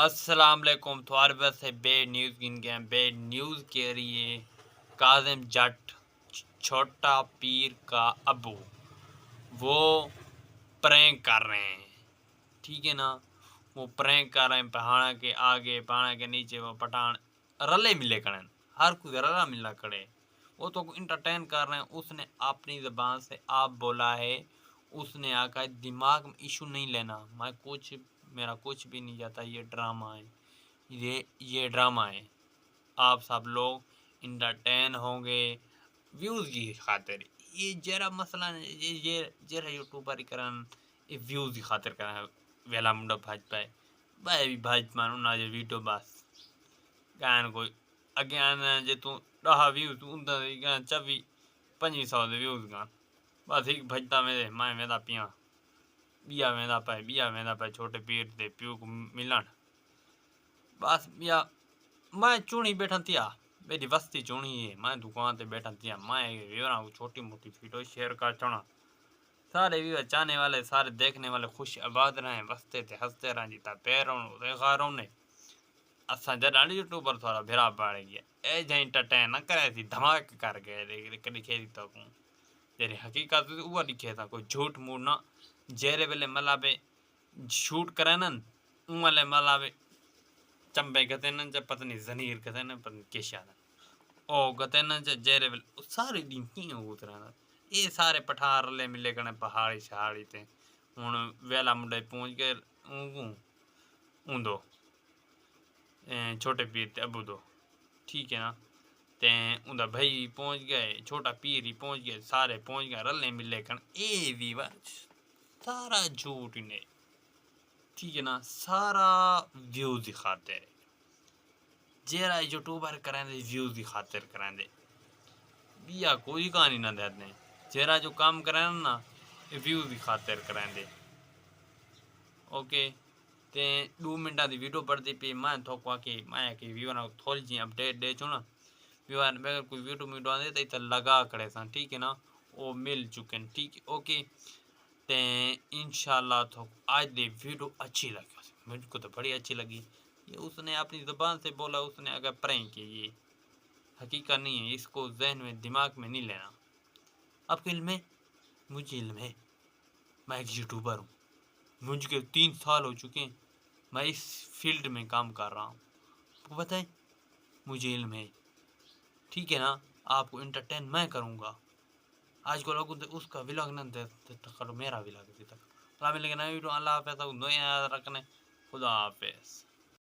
السلام علیکم. تھوڑے بس ہے بیڈ نیوز گن گئے. بیڈ نیوز کہہ رہی ہے کاظم جٹ چھوٹا پیر کا ابو وہ پرینک کر رہے ہیں. ٹھیک ہے نا, وہ پرینک کر رہے ہیں. پہاڑ کے آگے پہاڑ کے نیچے وہ پٹھان رلے ملے کریں, ہر کوئی رلا ملا کرے. وہ تو انٹرٹین کر رہے ہیں. اس نے اپنی زبان سے آپ بولا ہے, اس نے آکا دماغ میں ایشو نہیں لینا. میرا کچھ بھی نہیں جاتا. یہ ڈرامہ ہے, یہ ڈرامہ ہے. آپ سب لوگ انٹرٹین ہوں گے ویوز کی خاطر. یہ جرا مسئلہ یہ جرا یوٹیوبر کرن یہ ویوز کی خاطر کرنا ویلا منڈا بھاج پائے بھائی بھی بھاج مانو نہ جو ویڈیو بس گان کوئی اگے آنا جے تو 10 ویوز اوندا گان 24-2500 دے ویوز گان بس ایک بھجتا میں میں ویندا پیاں بیا ویندا پائے چھوٹے پیر دے پیو کو ملن. بس بیا میں چونی بیٹھا تھیا میری وستی چونی ہے. میں دکان تے بیٹھا تھیا. میں ویوراں چھوٹی موٹی ویڈیو شیئر کر چونا. سارے ویور چاہنے والے سارے دیکھنے والے خوش آباد رہیں وستے تے ہنستے رہیں جیتا پیروں دیکھاروں نے. اساں جڈاں یوٹیوبر تھوڑا بھرا پڑ گیا اے جے انٹرٹین نہ کرے سی دھماک کر کے کدی کھیری تو کو تیری حقیقت وہ دکھے تھا کوئی جھوٹ موڑ نہ جیرے ویلے مطلب شوٹ کرن اون والے مطلب چمبے گتے نہ پتہ نہیں زنیر گتے نہ پتہ نہیں کیشا او گتے نہ جیرے ویلے سارے دن کی اترنا یہ سارے پٹھار لے ملے کنے پہاڑی شہاڑی تے ہن ویلا منڈے پہنچ گئے اون دو چھوٹے پیر تے ابو دو. ٹھیک ہے نا, تے اوندا بھائی پہنچ گئے, چھوٹا پیر ہی پہنچ گئے, سارے پہنچ گئے رلے ملے کن اے بھی سارا جھوٹ نے. ٹھیک ہے نا, سارا ویوز دی خاطر جیرا یوٹیوبر کریں دے ویوز دی خاطر کریں دے بیا کوئی کہانی نہ دے دیں. جیرا جو کام کریں نا ویوز دی خاطر کریں دے. اوکے تے 2 منٹاں دی ویڈیو پڑتی پی میں تھوکوا کہ میں کہ ویوراں تھوڑی جی اپڈیٹ دے چوں نا ویور میں کوئی ویڈیو آندے تے لگا کھڑے سن. ٹھیک ہے نا, وہ مل چکے ہیں. ٹھیک ہے اوکے تے انشاءاللہ تو آج دی ویڈیو اچھی لگی مجھ کو تو بڑی اچھی لگی. یہ اس نے اپنی زبان سے بولا, اس نے اگر پرینک کی یہ حقیقت نہیں ہے. اس کو ذہن میں دماغ میں نہیں لینا. آپ کو علم ہے, مجھے علم ہے, میں ایک یوٹیوبر ہوں. مجھ کے 3 سال ہو چکے ہیں میں اس فیلڈ میں کام کر رہا ہوں. آپ کو پتہ ہے مجھے علم ہے. ٹھیک ہے نا, آپ کو انٹرٹین میں کروں گا. آج کو لوگوں اس کا ولاگ نہ کرو میرا ولاگ تک اللہ حافظ. خدا حافظ.